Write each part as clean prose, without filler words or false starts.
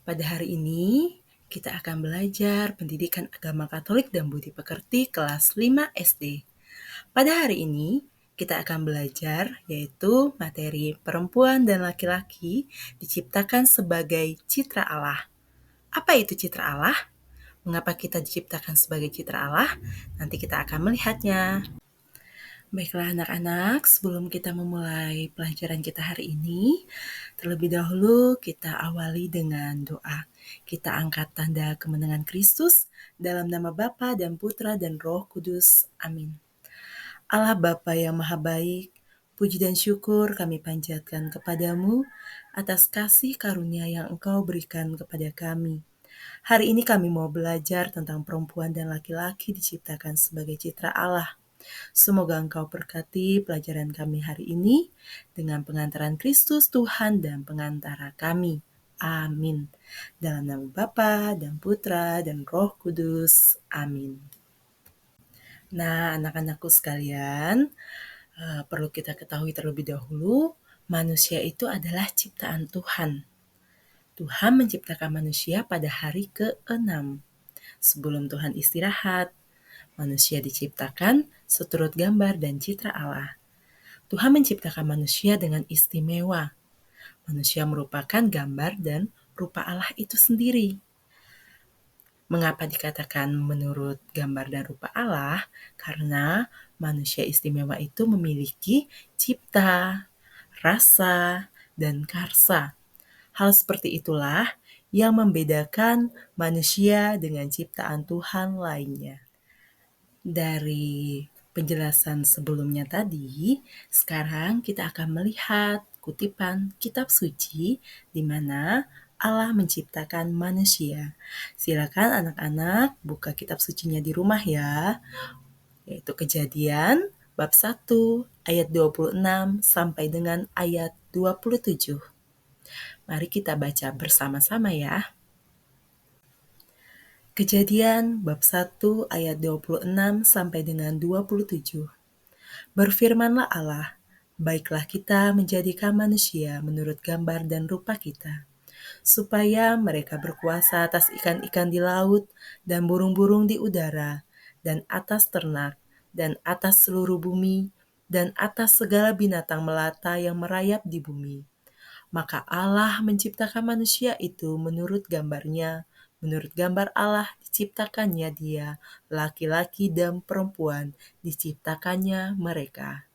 Pada hari ini, kita akan belajar pendidikan agama Katolik dan budi pekerti kelas 5 SD. Pada hari ini, kita akan belajar yaitu materi perempuan dan laki-laki diciptakan sebagai citra Allah. Apa itu citra Allah? Mengapa kita diciptakan sebagai citra Allah? Nanti kita akan melihatnya. Baiklah anak-anak, sebelum kita memulai pelajaran kita hari ini, terlebih dahulu kita awali dengan doa. Kita angkat tanda kemenangan Kristus dalam nama Bapa dan Putra dan Roh Kudus. Amin. Allah Bapa yang Maha Baik, puji dan syukur kami panjatkan kepadamu atas kasih karunia yang Engkau berikan kepada kami. Hari ini kami mau belajar tentang perempuan dan laki-laki diciptakan sebagai citra Allah. Semoga Engkau berkati pelajaran kami hari ini dengan pengantaran Kristus Tuhan dan pengantara kami. Amin. Dalam nama Bapa dan Putra dan Roh Kudus. Amin. Nah, anak-anakku sekalian, perlu kita ketahui terlebih dahulu, manusia itu adalah ciptaan Tuhan. Tuhan menciptakan manusia pada hari ke-6. Sebelum Tuhan istirahat, manusia diciptakan seturut gambar dan citra Allah. Tuhan menciptakan manusia dengan istimewa. Manusia merupakan gambar dan rupa Allah itu sendiri. Mengapa dikatakan menurut gambar dan rupa Allah? Karena manusia istimewa itu memiliki cipta, rasa, dan karsa. Hal seperti itulah yang membedakan manusia dengan ciptaan Tuhan lainnya. Dari penjelasan sebelumnya tadi, sekarang kita akan melihat kutipan kitab suci di mana Allah menciptakan manusia. Silakan anak-anak buka kitab sucinya di rumah ya, yaitu Kejadian bab 1 ayat 26 sampai dengan ayat 27. Mari kita baca bersama-sama ya. Kejadian bab 1 ayat 26 sampai dengan 27. Berfirmanlah Allah, baiklah kita menjadikan manusia menurut gambar dan rupa kita, supaya mereka berkuasa atas ikan-ikan di laut dan burung-burung di udara, dan atas ternak, dan atas seluruh bumi, dan atas segala binatang melata yang merayap di bumi. Maka Allah menciptakan manusia itu menurut gambarnya, menurut gambar Allah diciptakannya dia, laki-laki dan perempuan diciptakannya mereka.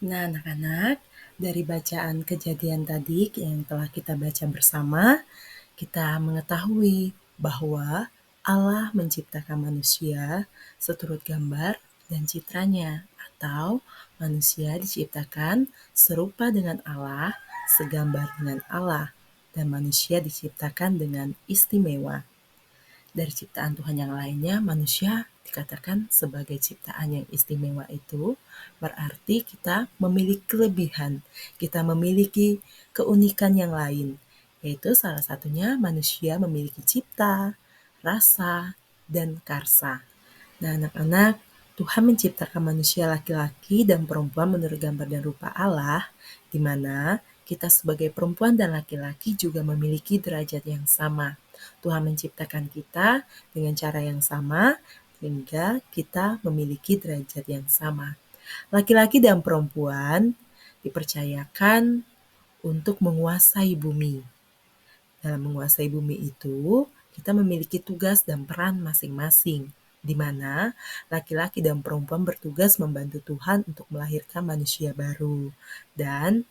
Nah anak-anak, dari bacaan Kejadian tadi yang telah kita baca bersama, kita mengetahui bahwa Allah menciptakan manusia seturut gambar dan citranya, atau manusia diciptakan serupa dengan Allah, segambar dengan Allah, dan manusia diciptakan dengan istimewa. Dari ciptaan Tuhan yang lainnya, manusia dikatakan sebagai ciptaan yang istimewa itu berarti kita memiliki kelebihan, kita memiliki keunikan yang lain, yaitu salah satunya manusia memiliki cipta, rasa, dan karsa. Nah anak-anak, Tuhan menciptakan manusia laki-laki dan perempuan menurut gambar dan rupa Allah, di mana kita sebagai perempuan dan laki-laki juga memiliki derajat yang sama. Tuhan menciptakan kita dengan cara yang sama, sehingga kita memiliki derajat yang sama. Laki-laki dan perempuan dipercayakan untuk menguasai bumi. Dalam menguasai bumi itu, kita memiliki tugas dan peran masing-masing, di mana laki-laki dan perempuan bertugas membantu Tuhan untuk melahirkan manusia baru. Dan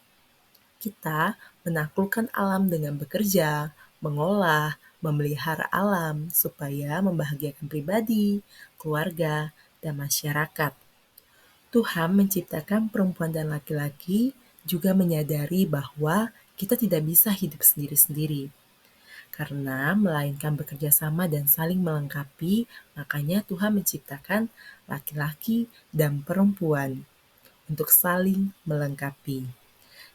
kita menaklukkan alam dengan bekerja, mengolah, memelihara alam supaya membahagiakan pribadi, keluarga, dan masyarakat. Tuhan menciptakan perempuan dan laki-laki juga menyadari bahwa kita tidak bisa hidup sendiri-sendiri. Karena melainkan bekerja sama dan saling melengkapi, makanya Tuhan menciptakan laki-laki dan perempuan untuk saling melengkapi.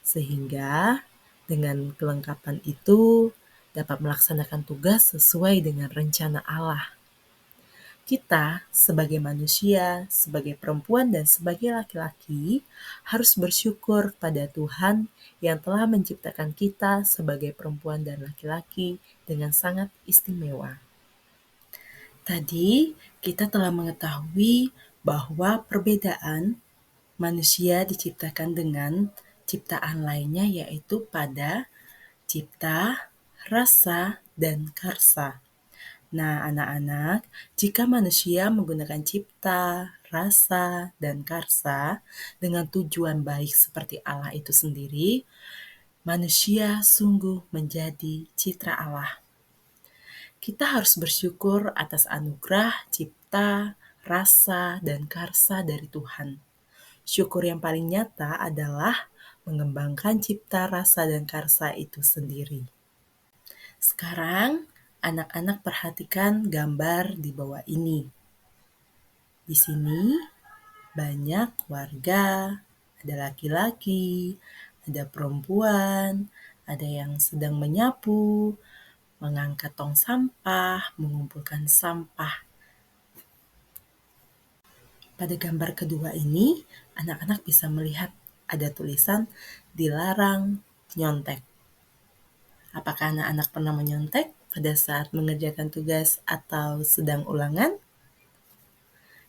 Sehingga dengan kelengkapan itu dapat melaksanakan tugas sesuai dengan rencana Allah. Kita sebagai manusia, sebagai perempuan dan sebagai laki-laki harus bersyukur pada Tuhan yang telah menciptakan kita sebagai perempuan dan laki-laki dengan sangat istimewa. Tadi kita telah mengetahui bahwa perbedaan manusia diciptakan dengan ciptaan lainnya yaitu pada cipta, rasa, dan karsa. Nah, anak-anak, jika manusia menggunakan cipta, rasa, dan karsa dengan tujuan baik seperti Allah itu sendiri, manusia sungguh menjadi citra Allah. Kita harus bersyukur atas anugerah, cipta, rasa, dan karsa dari Tuhan. Syukur yang paling nyata adalah mengembangkan cipta, rasa, dan karsa itu sendiri. Sekarang, anak-anak perhatikan gambar di bawah ini. Di sini banyak warga, ada laki-laki, ada perempuan, ada yang sedang menyapu, mengangkat tong sampah, mengumpulkan sampah. Pada gambar kedua ini, anak-anak bisa melihat ada tulisan dilarang nyontek. Apakah anak-anak pernah menyontek pada saat mengerjakan tugas atau sedang ulangan?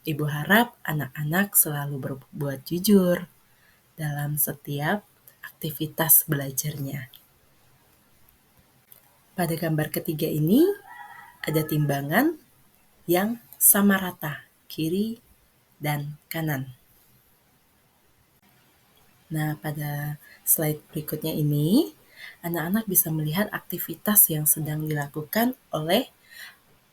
Ibu harap anak-anak selalu berbuat jujur dalam setiap aktivitas belajarnya. Pada gambar ketiga ini, ada timbangan yang sama rata, kiri dan kanan. Nah, pada slide berikutnya ini, anak-anak bisa melihat aktivitas yang sedang dilakukan oleh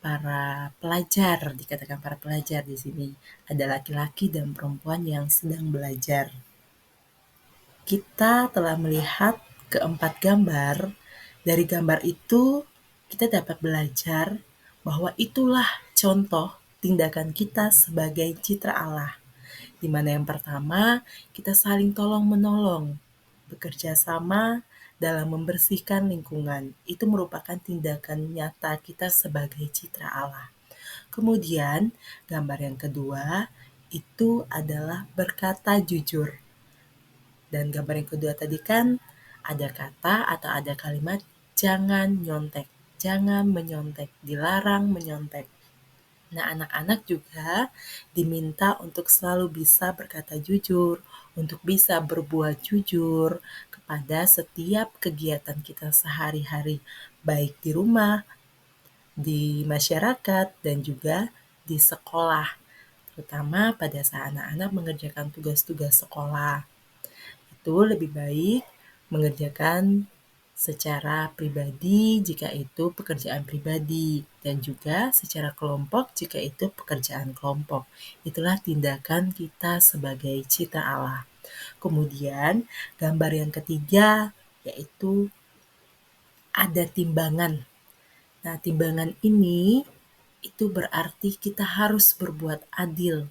para pelajar, dikatakan para pelajar di sini. Ada laki-laki dan perempuan yang sedang belajar. Kita telah melihat keempat gambar. Dari gambar itu, kita dapat belajar bahwa itulah contoh tindakan kita sebagai citra Allah. Di mana yang pertama, kita saling tolong-menolong, bekerja sama dalam membersihkan lingkungan. Itu merupakan tindakan nyata kita sebagai citra Allah. Kemudian, gambar yang kedua itu adalah berkata jujur. Dan gambar yang kedua tadi kan ada kata atau ada kalimat jangan nyontek, jangan menyontek, dilarang menyontek. Nah, anak-anak juga diminta untuk selalu bisa berkata jujur, untuk bisa berbuat jujur kepada setiap kegiatan kita sehari-hari, baik di rumah, di masyarakat, dan juga di sekolah, terutama pada saat anak-anak mengerjakan tugas-tugas sekolah. Itu lebih baik mengerjakan secara pribadi jika itu pekerjaan pribadi dan juga secara kelompok jika itu pekerjaan kelompok. Itulah tindakan kita sebagai citra Allah. Kemudian gambar yang ketiga yaitu ada timbangan. Nah, timbangan ini itu berarti kita harus berbuat adil.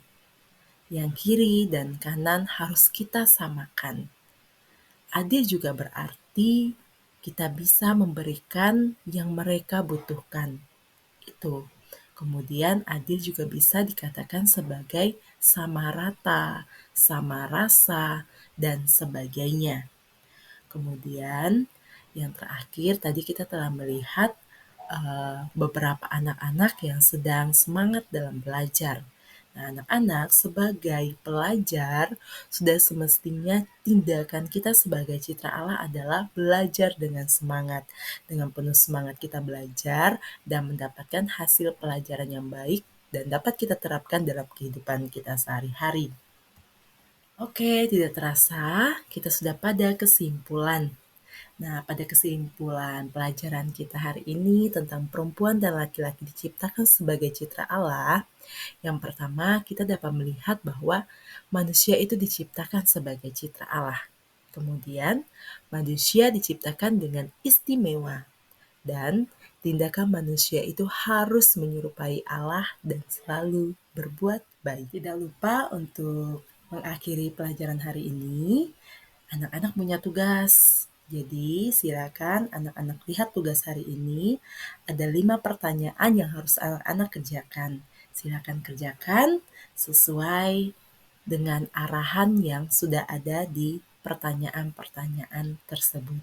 Yang kiri dan kanan harus kita samakan. Adil juga berarti kita bisa memberikan yang mereka butuhkan. Itu. Kemudian adil juga bisa dikatakan sebagai sama rata, sama rasa, dan sebagainya. Kemudian yang terakhir tadi kita telah melihat beberapa anak-anak yang sedang semangat dalam belajar. Nah, anak-anak sebagai pelajar sudah semestinya tindakan kita sebagai citra Allah adalah belajar dengan semangat. Dengan penuh semangat kita belajar dan mendapatkan hasil pelajaran yang baik dan dapat kita terapkan dalam kehidupan kita sehari-hari. Oke, tidak terasa kita sudah pada kesimpulan. Nah, pada kesimpulan pelajaran kita hari ini tentang perempuan dan laki-laki diciptakan sebagai citra Allah, yang pertama kita dapat melihat bahwa manusia itu diciptakan sebagai citra Allah. Kemudian, manusia diciptakan dengan istimewa dan tindakan manusia itu harus menyerupai Allah dan selalu berbuat baik. Tidak lupa untuk mengakhiri pelajaran hari ini, anak-anak punya tugas. Jadi silakan anak-anak lihat tugas hari ini. Ada 5 pertanyaan yang harus anak-anak kerjakan. Silakan kerjakan sesuai dengan arahan yang sudah ada di pertanyaan-pertanyaan tersebut.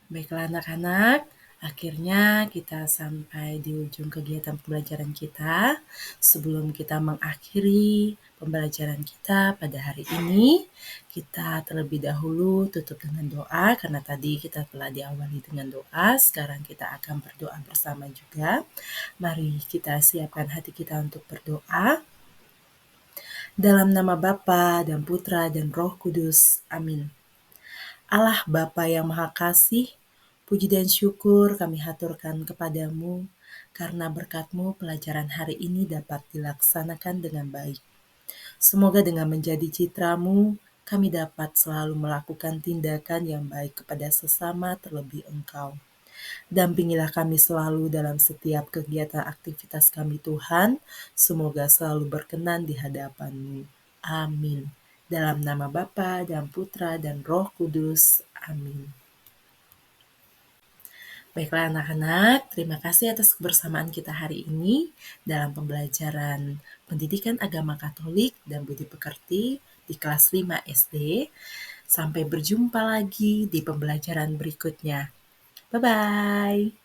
Baiklah anak-anak, akhirnya kita sampai di ujung kegiatan pembelajaran kita. Sebelum kita mengakhiri pembelajaran kita pada hari ini, kita terlebih dahulu tutup dengan doa, karena tadi kita telah diawali dengan doa, sekarang kita akan berdoa bersama juga. Mari kita siapkan hati kita untuk berdoa. Dalam nama Bapa dan Putra dan Roh Kudus. Amin. Allah Bapa yang Maha Kasih, puji dan syukur kami haturkan kepadamu, karena berkat-Mu pelajaran hari ini dapat dilaksanakan dengan baik. Semoga dengan menjadi citra-Mu, kami dapat selalu melakukan tindakan yang baik kepada sesama terlebih Engkau. Dampingilah kami selalu dalam setiap kegiatan aktivitas kami Tuhan, semoga selalu berkenan di hadapan-Mu. Amin. Dalam nama Bapa dan Putra dan Roh Kudus. Amin. Baiklah anak-anak, terima kasih atas kebersamaan kita hari ini dalam pembelajaran Pendidikan Agama Katolik dan Budi Pekerti di kelas 5 SD. Sampai berjumpa lagi di pembelajaran berikutnya. Bye-bye.